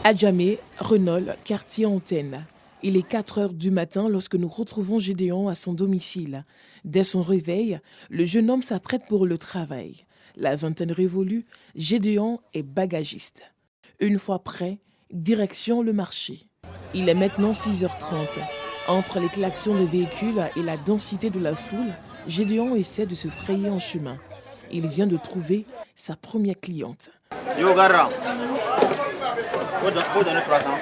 À Djamé, Renol, quartier Antenne. Il est 4 heures du matin lorsque nous retrouvons Gédéon à son domicile. Dès son réveil, le jeune homme s'apprête pour le travail. La vingtaine révolue, Gédéon est bagagiste. Une fois prêt, direction le marché. Il est maintenant 6h30. Entre les klaxons des véhicules et la densité de la foule, Gédéon essaie de se frayer en chemin. Il vient de trouver sa première cliente.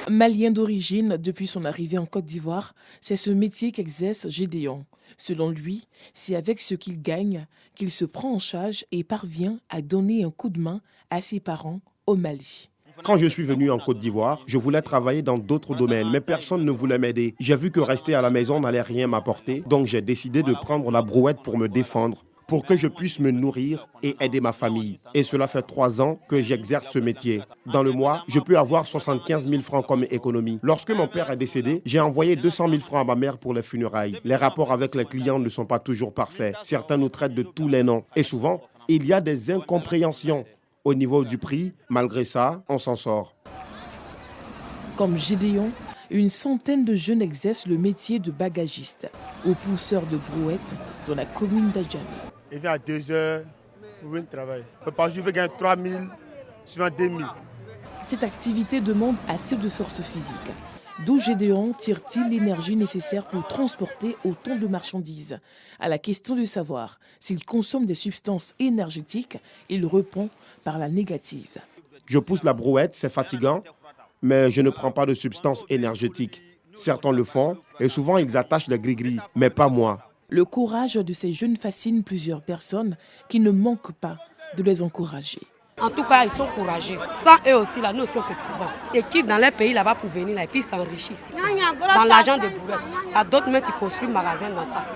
Malien d'origine, depuis son arrivée en Côte d'Ivoire, c'est ce métier qu'exerce Gédéon. Selon lui, c'est avec ce qu'il gagne qu'il se prend en charge et parvient à donner un coup de main à ses parents au Mali. Quand je suis venu en Côte d'Ivoire, je voulais travailler dans d'autres domaines, mais personne ne voulait m'aider. J'ai vu que rester à la maison n'allait rien m'apporter, donc j'ai décidé de prendre la brouette pour me défendre, pour que je puisse me nourrir et aider ma famille. Et cela fait 3 ans que j'exerce ce métier. Dans le mois, je peux avoir 75 000 francs comme économie. Lorsque mon père est décédé, j'ai envoyé 200 000 francs à ma mère pour les funérailles. Les rapports avec les clients ne sont pas toujours parfaits. Certains nous traitent de tous les noms. Et souvent, il y a des incompréhensions au niveau du prix. Malgré ça, on s'en sort. Comme Gédéon, une centaine de jeunes exercent le métier de bagagiste ou pousseur de brouettes dans la commune d'Adjamé. Il vient à 2 heures pour venir travailler. Par jour, il gagne 3 000, souvent 2 000. Cette activité demande assez de force physique. D'où Gédéon tire-t-il l'énergie nécessaire pour transporter autant de marchandises? À la question de savoir s'il consomme des substances énergétiques, il répond par la négative. Je pousse la brouette, c'est fatigant, mais je ne prends pas de substances énergétiques. Certains le font et souvent ils attachent des gris-gris, mais pas moi. Le courage de ces jeunes fascine plusieurs personnes qui ne manquent pas de les encourager. En tout cas, ils sont courageux. Sans eux aussi, là, nous aussi, on peut pouvoir. Et qui dans les pays là-bas pour venir là, et puis s'enrichissent. Dans l'argent de brouette. Il y a d'autres même qui construisent magasins dans ça.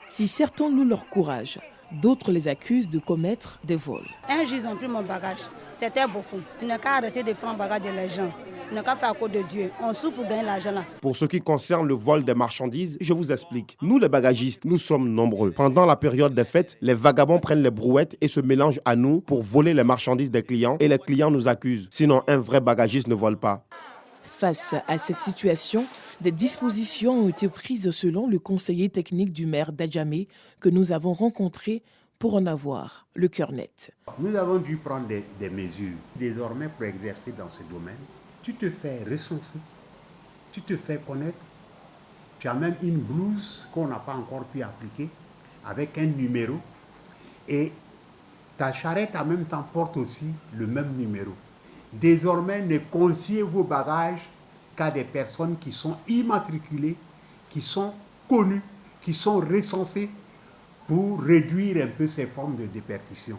Si certains louent leur courage, d'autres les accusent de commettre des vols. Un jour, ils ont pris mon bagage. C'était beaucoup. Il n'a qu'à arrêter de prendre le bagage de gens. Il n'a qu'à faire à cause de Dieu. On souffre pour gagner l'argent là. Pour ce qui concerne le vol des marchandises, je vous explique. Nous, les bagagistes, nous sommes nombreux. Pendant la période des fêtes, les vagabonds prennent les brouettes et se mélangent à nous pour voler les marchandises des clients et les clients nous accusent. Sinon, un vrai bagagiste ne vole pas. Face à cette situation, des dispositions ont été prises selon le conseiller technique du maire d'Adjamé que nous avons rencontré pour en avoir le cœur net. Nous avons dû prendre des mesures. Désormais, pour exercer dans ce domaine, tu te fais recenser, tu te fais connaître. Tu as même une blouse qu'on n'a pas encore pu appliquer avec un numéro. Et ta charrette en même temps porte aussi le même numéro. Désormais, ne confiez vos bagages qu'à des personnes qui sont immatriculées, qui sont connues, qui sont recensées pour réduire un peu ces formes de déperdition.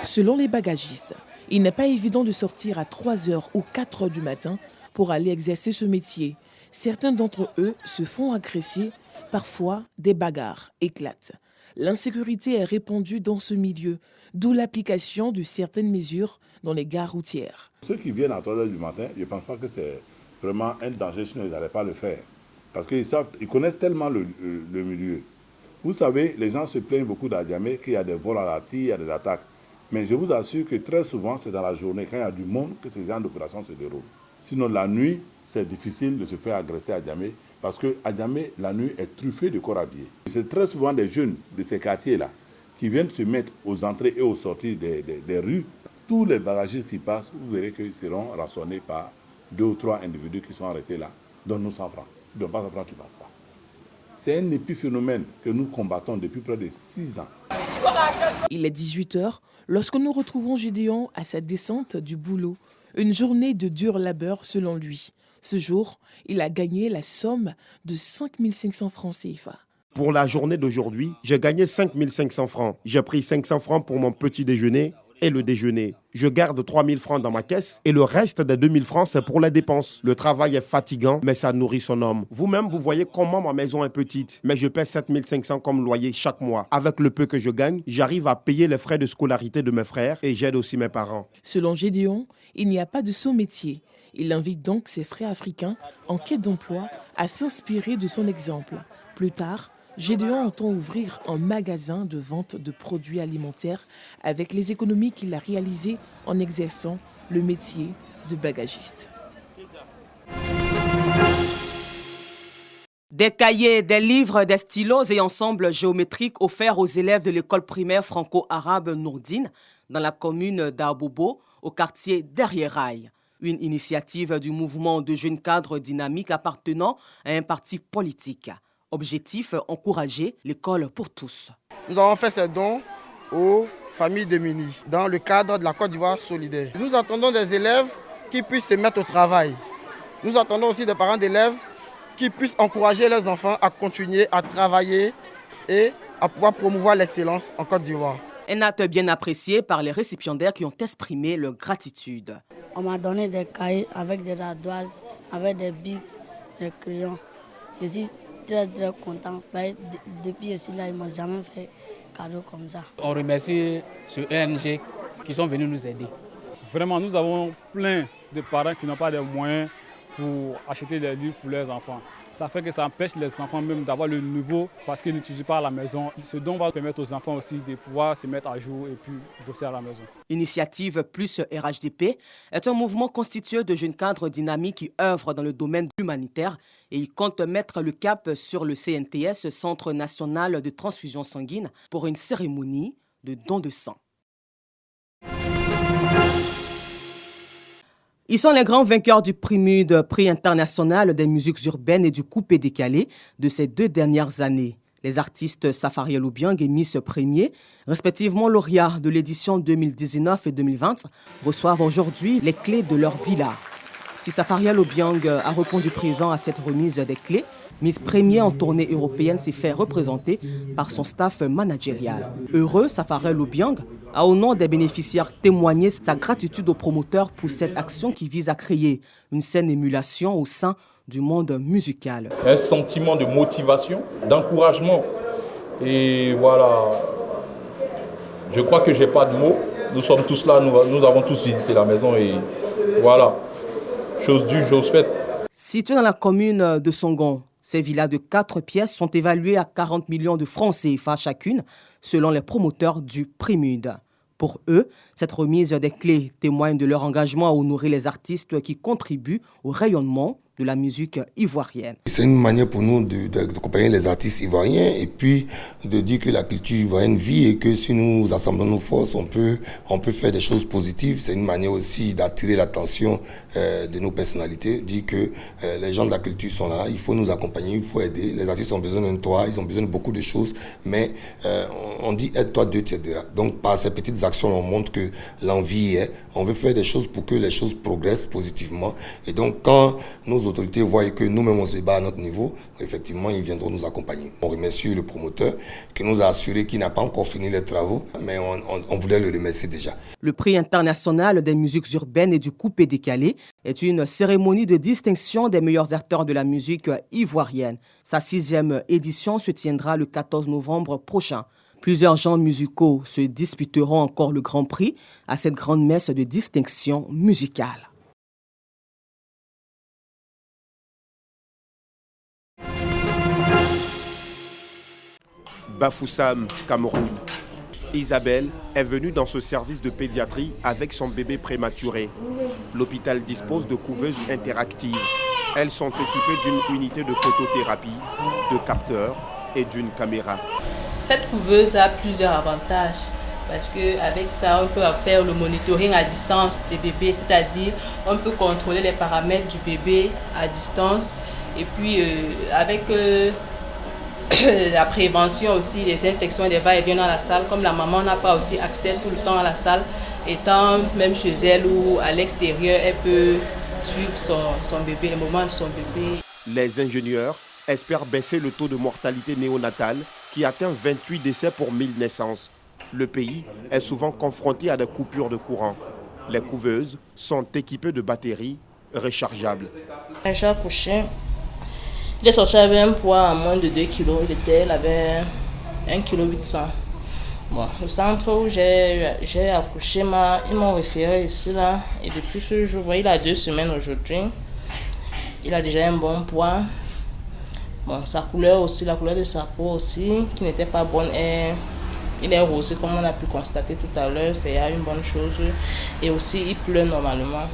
Selon les bagagistes, il n'est pas évident de sortir à 3h ou 4h du matin pour aller exercer ce métier. Certains d'entre eux se font agresser, parfois des bagarres éclatent. L'insécurité est répandue dans ce milieu, d'où l'application de certaines mesures dans les gares routières. Ceux qui viennent à 3h du matin, je ne pense pas que c'est vraiment un danger, sinon ils n'allaient pas le faire. Parce qu'ils connaissent tellement le milieu. Vous savez, les gens se plaignent beaucoup d'Adjamé qu'il y a des vols à la tire, il y a des attaques. Mais je vous assure que très souvent, c'est dans la journée, quand il y a du monde, que ces genres d'opérations se déroulent. Sinon, la nuit, c'est difficile de se faire agresser à Adjamé, parce que Adjamé, la nuit, est truffée de corps habillés. C'est très souvent des jeunes de ces quartiers-là qui viennent se mettre aux entrées et aux sorties des rues. Tous les bagagistes qui passent, vous verrez qu'ils seront rançonnés par 2 ou 3 individus qui sont arrêtés là. Donne-nous 100 francs. Donne pas 100 francs, tu ne passes pas. C'est un épiphénomène que nous combattons depuis près de 6 ans. Il est 18h lorsque nous retrouvons Gédéon à sa descente du boulot. Une journée de dur labeur selon lui. Ce jour, il a gagné la somme de 5 500 francs CFA. Pour la journée d'aujourd'hui, j'ai gagné 5 500 francs. J'ai pris 500 francs pour mon petit déjeuner et le déjeuner. Je garde 3 000 francs dans ma caisse et le reste des 2 000 francs, c'est pour les dépenses. Le travail est fatigant, mais ça nourrit son homme. Vous-même, vous voyez comment ma maison est petite, mais je paie 7 500 comme loyer chaque mois. Avec le peu que je gagne, j'arrive à payer les frais de scolarité de mes frères et j'aide aussi mes parents. Selon Gédéon, il n'y a pas de sot métier. Il invite donc ses frères africains en quête d'emploi à s'inspirer de son exemple. Plus tard, Gédéon entend ouvrir un magasin de vente de produits alimentaires avec les économies qu'il a réalisées en exerçant le métier de bagagiste. Des cahiers, des livres, des stylos et ensembles géométriques offerts aux élèves de l'école primaire franco-arabe Nourdine dans la commune d'Abobo, au quartier Derrière-Rail. Une initiative du mouvement de jeunes cadres dynamiques appartenant à un parti politique. Objectif, encourager l'école pour tous. Nous avons fait ces dons aux familles démunies dans le cadre de la Côte d'Ivoire solidaire. Nous attendons des élèves qui puissent se mettre au travail. Nous attendons aussi des parents d'élèves qui puissent encourager leurs enfants à continuer à travailler et à pouvoir promouvoir l'excellence en Côte d'Ivoire. Un acte bien apprécié par les récipiendaires qui ont exprimé leur gratitude. On m'a donné des cahiers avec des ardoises, avec des bics, des crayons. Je suis très content. Depuis ici, là, ils ne m'ont jamais fait cadeau comme ça. On remercie ce ONG qui sont venus nous aider. Vraiment, nous avons plein de parents qui n'ont pas de moyens pour acheter des livres pour leurs enfants. Ça fait que ça empêche les enfants même d'avoir le nouveau parce qu'ils n'utilisent pas à la maison. Ce don va permettre aux enfants aussi de pouvoir se mettre à jour et puis bosser à la maison. Initiative Plus RHDP est un mouvement constitué de jeunes cadres dynamiques qui œuvrent dans le domaine humanitaire et il compte mettre le cap sur le CNTS, Centre national de transfusion sanguine, pour une cérémonie de don de sang. Ils sont les grands vainqueurs du PRIMUD, Prix international des musiques urbaines et du coupé décalé de ces 2 dernières années. Les artistes Safariel Obiang et Miss Premier, respectivement lauréats de l'édition 2019 et 2020, reçoivent aujourd'hui les clés de leur villa. Si Safariel Obiang a répondu présent à cette remise des clés, Miss Premier en tournée européenne s'est fait représenter par son staff managérial. Heureux, Safariel Obiang a, au nom des bénéficiaires, témoigné sa gratitude aux promoteurs pour cette action qui vise à créer une saine émulation au sein du monde musical. Un sentiment de motivation, d'encouragement. Et voilà, je crois que je n'ai pas de mots. Nous sommes tous là, nous avons tous visité la maison et voilà, chose due, chose faite. Située dans la commune de Songon, ces villas de 4 pièces sont évaluées à 40 millions de francs CFA chacune, selon les promoteurs du PRIMUD. Pour eux, cette remise des clés témoigne de leur engagement à honorer les artistes qui contribuent au rayonnement de la musique ivoirienne. C'est une manière pour nous d'accompagner les artistes ivoiriens et puis de dire que la culture ivoirienne vit et que si nous assemblons nos forces, on peut faire des choses positives. C'est une manière aussi d'attirer l'attention de nos personnalités, dire que les gens de la culture sont là, il faut nous accompagner, il faut aider. Les artistes ont besoin d'un toit, ils ont besoin de beaucoup de choses, mais on dit aide-toi, Dieu t'aidera. Donc par ces petites actions, on montre que l'envie est, on veut faire des choses pour que les choses progressent positivement. Et donc quand nos autorités voient que nous-mêmes on se bat à notre niveau, effectivement ils viendront nous accompagner. On remercie le promoteur qui nous a assuré qu'il n'a pas encore fini les travaux, mais on voulait le remercier déjà. Le prix international des musiques urbaines et du coupé décalé est une cérémonie de distinction des meilleurs acteurs de la musique ivoirienne. Sa 6e édition se tiendra le 14 novembre prochain. Plusieurs genres musicaux se disputeront encore le Grand Prix à cette grande messe de distinction musicale. Bafoussam, Cameroun. Isabelle est venue dans ce service de pédiatrie avec son bébé prématuré. L'hôpital dispose de couveuses interactives. Elles sont équipées d'une unité de photothérapie, de capteurs et d'une caméra. Cette couveuse a plusieurs avantages parce qu'avec ça, on peut faire le monitoring à distance des bébés, c'est-à-dire on peut contrôler les paramètres du bébé à distance et puis avec la prévention aussi des infections et des va-et-vient dans la salle, comme la maman n'a pas aussi accès tout le temps à la salle, étant même chez elle ou à l'extérieur, elle peut suivre son bébé, le moment de son bébé. Les ingénieurs espèrent baisser le taux de mortalité néonatale qui atteint 28 décès pour 1000 naissances. Le pays est souvent confronté à des coupures de courant. Les couveuses sont équipées de batteries rechargeables. J'ai accouché. Il est sorti avec un poids à moins de 2 kg. Il avait 1,8 kg. Bon, le centre où j'ai accouché, ils m'ont référé ici. Là, et depuis ce jour, il a 2 semaines aujourd'hui. Il a déjà un bon poids. Bon, sa couleur aussi, la couleur de sa peau aussi, qui n'était pas bonne, il est rosé comme on a pu constater tout à l'heure, c'est une bonne chose. Et aussi, il pleut normalement.